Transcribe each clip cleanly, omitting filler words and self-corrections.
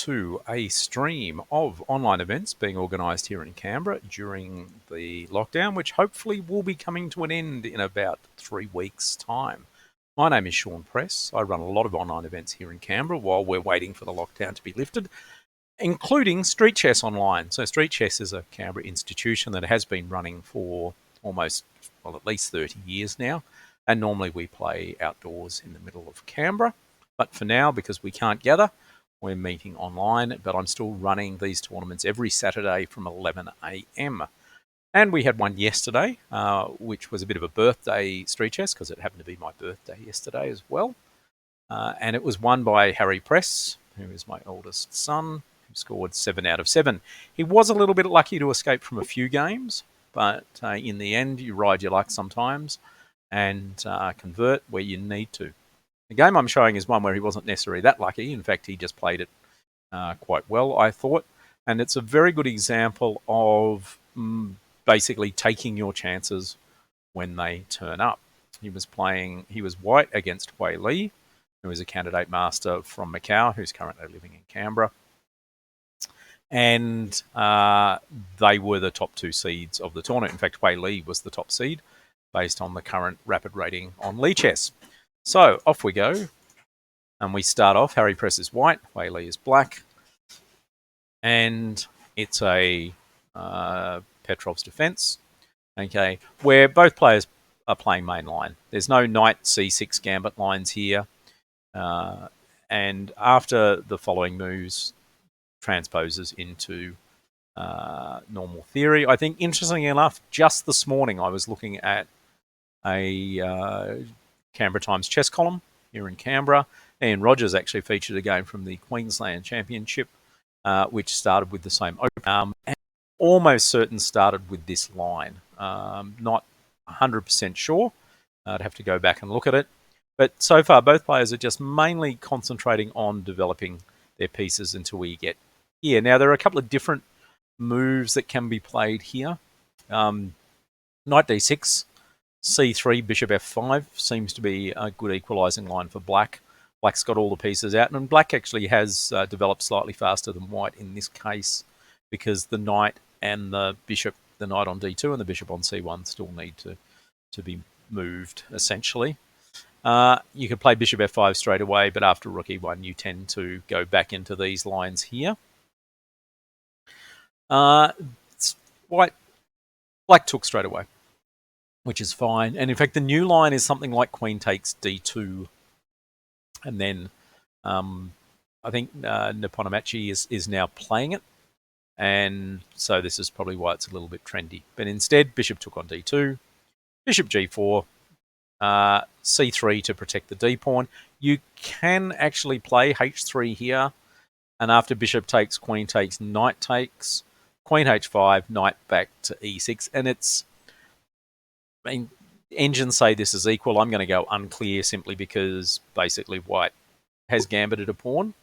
to a stream of online events being organised here in Canberra during the lockdown, which hopefully will be coming to an end in about 3 weeks' time. My name is Sean Press. I run a lot of online events here in Canberra while we're waiting for the lockdown to be lifted, including Street Chess Online. So Street Chess is a Canberra institution that has been running for at least 30 years now. And normally we play outdoors in the middle of Canberra. But for now, because we can't gather, we're meeting online. But I'm still running these tournaments every Saturday from 11 a.m. And we had one yesterday, which was a bit of a birthday Street Chess, because it happened to be my birthday yesterday as well. And it was won by Harry Press, who is my oldest son, who scored 7 out of 7. He was a little bit lucky to escape from a few games, but in the end, you ride your luck sometimes and convert where you need to. The game I'm showing is one where he wasn't necessarily that lucky. In fact, he just played it quite well, I thought. And it's a very good example of basically taking your chances when they turn up. He was white against Wei Li, who is a candidate master from Macau, who's currently living in Canberra. And they were the top 2 seeds of the tournament. In fact, Wei Li was the top seed based on the current rapid rating on Lichess. So off we go. And we start off. Harry Press is white, Wei Li is black. And it's a Petrov's defense, okay, where both players are playing main line. There's no knight c6 gambit lines here. And after the following moves, transposes into normal theory. I think, interestingly enough, just this morning I was looking at a Canberra Times chess column here in Canberra. Ian Rogers actually featured a game from the Queensland Championship, which started with the same open, and almost certain started with this line. Not 100% sure. I'd have to go back and look at it. But so far, both players are just mainly concentrating on developing their pieces until we get here. Now, there are a couple of different moves that can be played here. Knight d6, c3, bishop f5 seems to be a good equalising line for black. Black's got all the pieces out, and black actually has developed slightly faster than white in this case, because the knight and the bishop, the knight on d2 and the bishop on c1 still need to be moved, essentially. You could play bishop f5 straight away, but after rook e1, you tend to go back into these lines here. Black took straight away, which is fine. And in fact, the new line is something like queen takes d2. And then I think Nepomniachtchi is now playing it. And so this is probably why it's a little bit trendy. But instead, bishop took on d2, bishop g4, c3 to protect the d-pawn. You can actually play h3 here. And after bishop takes, queen takes, knight takes, queen h5, knight back to e6. And it's, I mean, engines say this is equal. I'm going to go unclear simply because basically white has gambited a pawn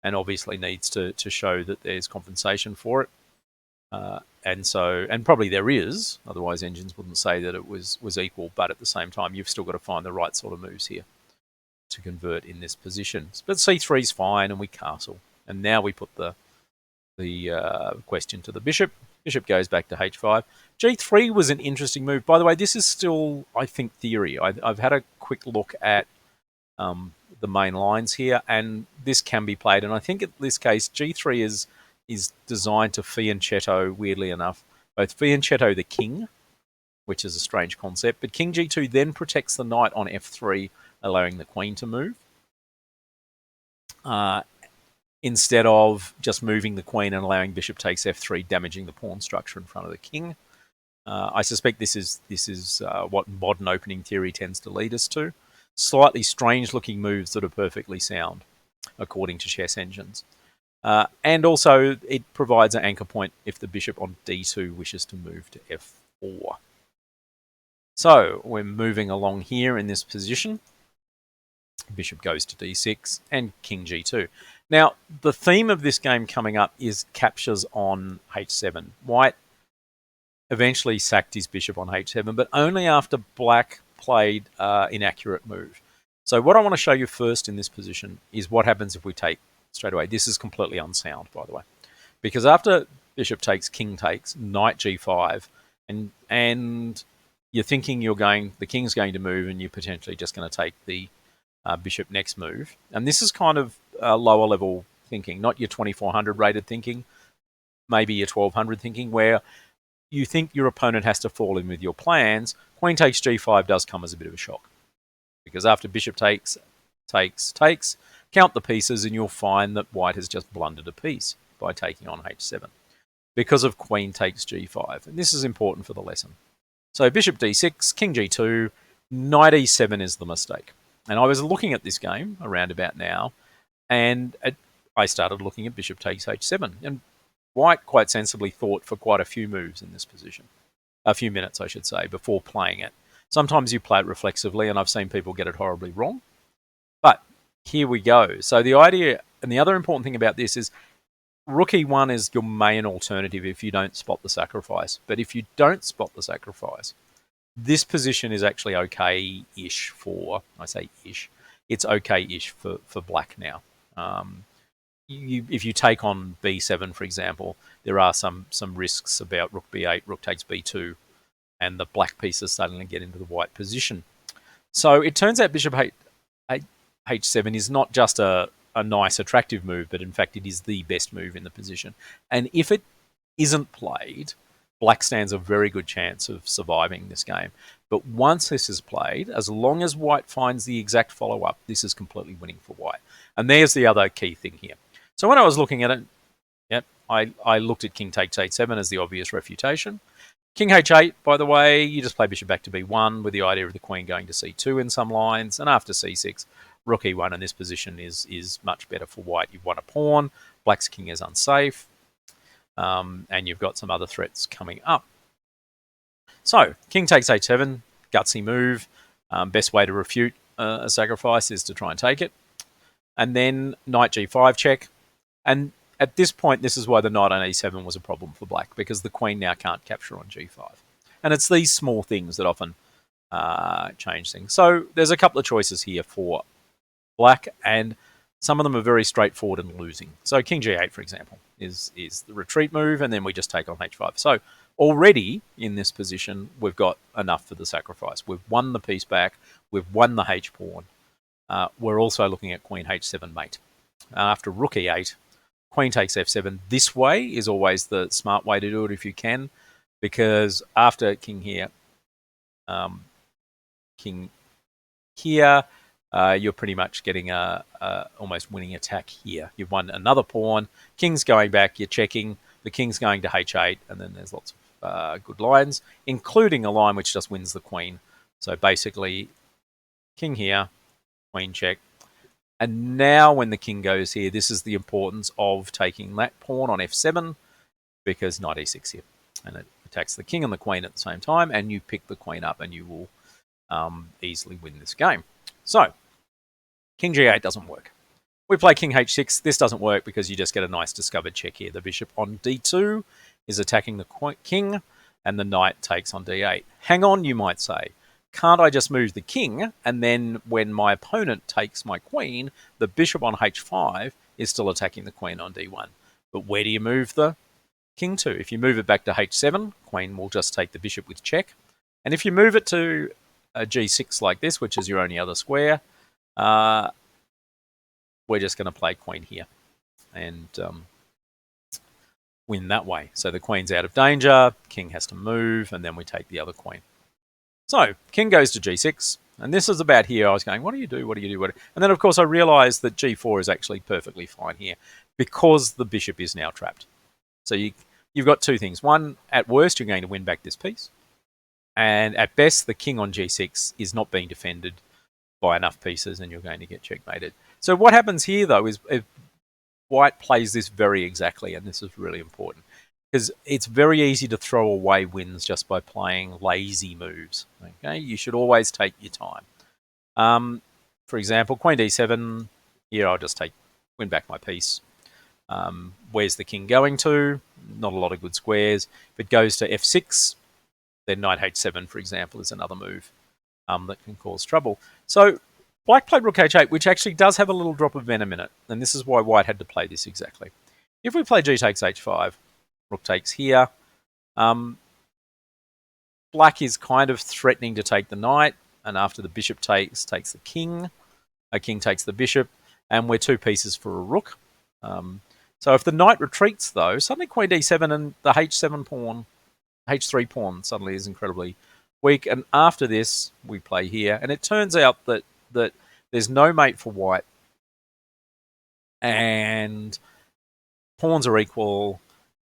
and obviously needs to show that there's compensation for it. And probably there is, otherwise engines wouldn't say that it was equal, but at the same time, you've still got to find the right sort of moves here to convert in this position. But c3 is fine, and we castle. And now we put the question to the bishop. Bishop goes back to h5. g3 was an interesting move. By the way, this is still, I think, theory. I've had a quick look at the main lines here, and this can be played. And I think in this case, g3 is designed to fianchetto, weirdly enough, both fianchetto the king, which is a strange concept, but king g2 then protects the knight on f3, allowing the queen to move, instead of just moving the queen and allowing bishop takes f3, damaging the pawn structure in front of the king. I suspect this is what modern opening theory tends to lead us to. Slightly strange-looking moves that are perfectly sound, according to chess engines. And also, it provides an anchor point if the bishop on d2 wishes to move to f4. So, we're moving along here in this position. Bishop goes to d6 and king g2. Now, the theme of this game coming up is captures on h7. White eventually sacked his bishop on h7, but only after black played inaccurate move. So what I want to show you first in this position is what happens if we take straight away. This is completely unsound, by the way, because after bishop takes, king takes, knight g5, and you're thinking the king's going to move, and you're potentially just going to take the bishop next move. And this is kind of lower level thinking, not your 2400 rated thinking, maybe your 1200 thinking, where you think your opponent has to fall in with your plans. Queen takes g5 does come as a bit of a shock, because after bishop takes, count the pieces, and you'll find that white has just blundered a piece by taking on h7 because of queen takes g5. And this is important for the lesson. So bishop d6, king g2, knight e7 is the mistake. And I was looking at this game around about now, and I started looking at bishop takes h7. And white quite sensibly thought for quite a few moves in this position. A few minutes, I should say, before playing it. Sometimes you play it reflexively, and I've seen people get it horribly wrong. But here we go. So the idea, and the other important thing about this is, rook e1 is your main alternative if you don't spot the sacrifice. But if you don't spot the sacrifice, this position is actually okay-ish for, I say ish, it's okay-ish for black now. If you take on b7, for example, there are some risks about rook b8, rook takes b2, and the black pieces suddenly get into the white position. So it turns out bishop h7 is not just a nice, attractive move, but in fact it is the best move in the position. And if it isn't played, black stands a very good chance of surviving this game. But once this is played, as long as white finds the exact follow-up, this is completely winning for white. And there's the other key thing here. So when I was looking at it, I looked at king takes h7 as the obvious refutation. King h8, by the way, you just play bishop back to b1 with the idea of the queen going to c2 in some lines. And after c6, rook e1 in this position is much better for white. You've won a pawn, black's king is unsafe, and you've got some other threats coming up. So, king takes h7, gutsy move. Best way to refute a sacrifice is to try and take it. And then knight g5 check. And at this point, this is why the knight on e7 was a problem for black, because the queen now can't capture on g5. And it's these small things that often change things. So there's a couple of choices here for black, and some of them are very straightforward and losing. So king g8, for example, is the retreat move, and then we just take on h5. So already in this position, we've got enough for the sacrifice. We've won the piece back. We've won the h-pawn. We're also looking at queen h7 mate. After rook e8, queen takes f7. This way is always the smart way to do it if you can, because after king here, you're pretty much getting a almost winning attack here. You've won another pawn. King's going back. You're checking. The king's going to h8, and then there's lots of good lines, including a line which just wins the queen. So basically, king here, queen check. And now when the king goes here, this is the importance of taking that pawn on f7, because knight e6 here. And it attacks the king and the queen at the same time, and you pick the queen up, and you will easily win this game. So, king g8 doesn't work. We play king h6. This doesn't work because you just get a nice discovered check here. The bishop on d2 is attacking the king, and the knight takes on d8. Hang on, you might say. Can't I just move the king, and then when my opponent takes my queen, the bishop on h5 is still attacking the queen on d1? But where do you move the king to? If you move it back to h7, queen will just take the bishop with check. And if you move it to a g6 like this, which is your only other square, we're just going to play queen here and win that way. So the queen's out of danger, king has to move, and then we take the other queen. So, king goes to g6, and this is about here. I was going, what do you do? What do you do? And then, of course, I realized that g4 is actually perfectly fine here because the bishop is now trapped. So you've got two things. One, at worst, you're going to win back this piece. And at best, the king on g6 is not being defended by enough pieces, and you're going to get checkmated. So what happens here, though, is if white plays this very exactly, and this is really important, because it's very easy to throw away wins just by playing lazy moves. Okay, you should always take your time. For example, queen d7. Here, I'll just win back my piece. Where's the king going to? Not a lot of good squares. If it goes to f6, then knight h7, for example, is another move that can cause trouble. So Black played rook h8, which actually does have a little drop of venom in it, and this is why white had to play this exactly. If we play g takes h5, rook takes here, black is kind of threatening to take the knight, and after the bishop takes the king. A king takes the bishop, and we're 2 pieces for a rook. So if the knight retreats, though, suddenly queen d7 and the h7 pawn, h3 pawn suddenly is incredibly weak. And after this, we play here, and it turns out that there's no mate for white, and pawns are equal,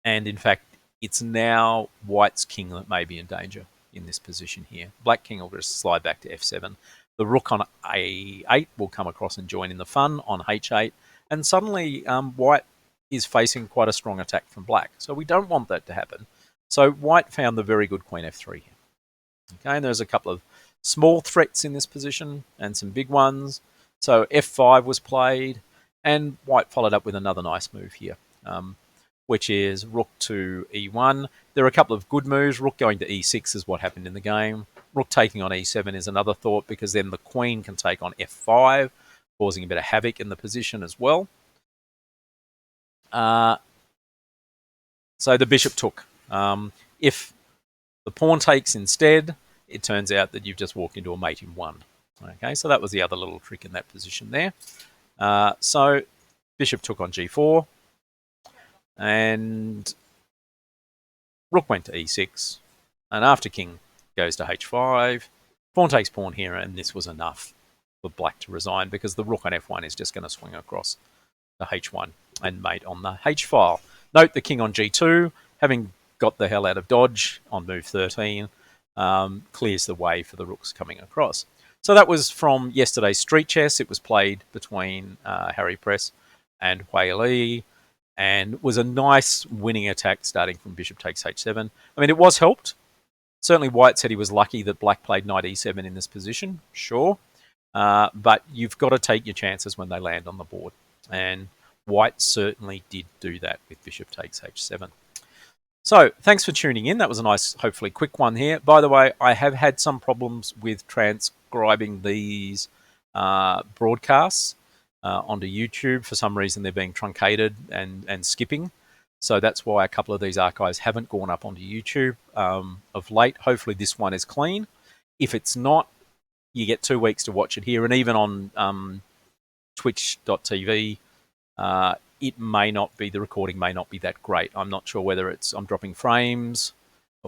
and in fact, it's now white's king that may be in danger in this position here. Black king will just slide back to f7. The rook on a8 will come across and join in the fun on h8, and suddenly white is facing quite a strong attack from black. So we don't want that to happen. So white found the very good queen f3 here. Okay, and there's a couple of small threats in this position and some big ones. So f5 was played, and white followed up with another nice move here, which is rook to e1. There are a couple of good moves. Rook going to e6 is what happened in the game. Rook taking on e7 is another thought, because then the queen can take on f5, causing a bit of havoc in the position as well. So the bishop took. If the pawn takes instead, it turns out that you've just walked into a mate in 1. Okay, so that was the other little trick in that position there. So bishop took on g4, and rook went to e6, and after king goes to h5, pawn takes pawn here, and this was enough for black to resign, because the rook on f1 is just going to swing across the h1 and mate on the h file. Note the king on g2, having got the hell out of dodge on move 13, clears the way for the rooks coming across. So that was from yesterday's Street Chess. It was played between Harry Press and Hui Li, and was a nice winning attack starting from bishop takes h7. I mean, it was helped. Certainly white said he was lucky that black played knight e7 in this position, sure. But you've got to take your chances when they land on the board. And white certainly did do that with bishop takes h7. So thanks for tuning in. That was a nice, hopefully quick one here. By the way, I have had some problems with transcribing these broadcasts onto YouTube. For some reason, they're being truncated and skipping. So that's why a couple of these archives haven't gone up onto YouTube of late. Hopefully this one is clean. If it's not, you get 2 weeks to watch it here. And even on twitch.tv, it may not be, the recording may not be that great. I'm not sure whether it's I'm dropping frames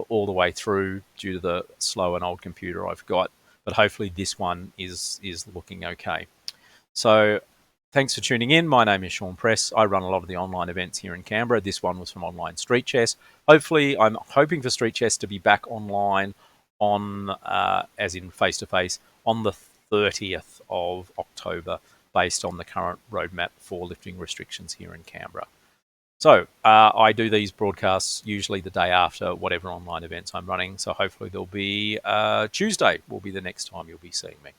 all the way through due to the slow and old computer I've got. But hopefully this one is looking okay. So thanks for tuning in. My name is Sean Press. I run a lot of the online events here in Canberra. This one was from Online Street Chess. Hopefully, I'm hoping for Street Chess to be back online on, as in face-to-face, on the 30th of October, based on the current roadmap for lifting restrictions here in Canberra. So I do these broadcasts usually the day after whatever online events I'm running. So hopefully there'll be Tuesday will be the next time you'll be seeing me.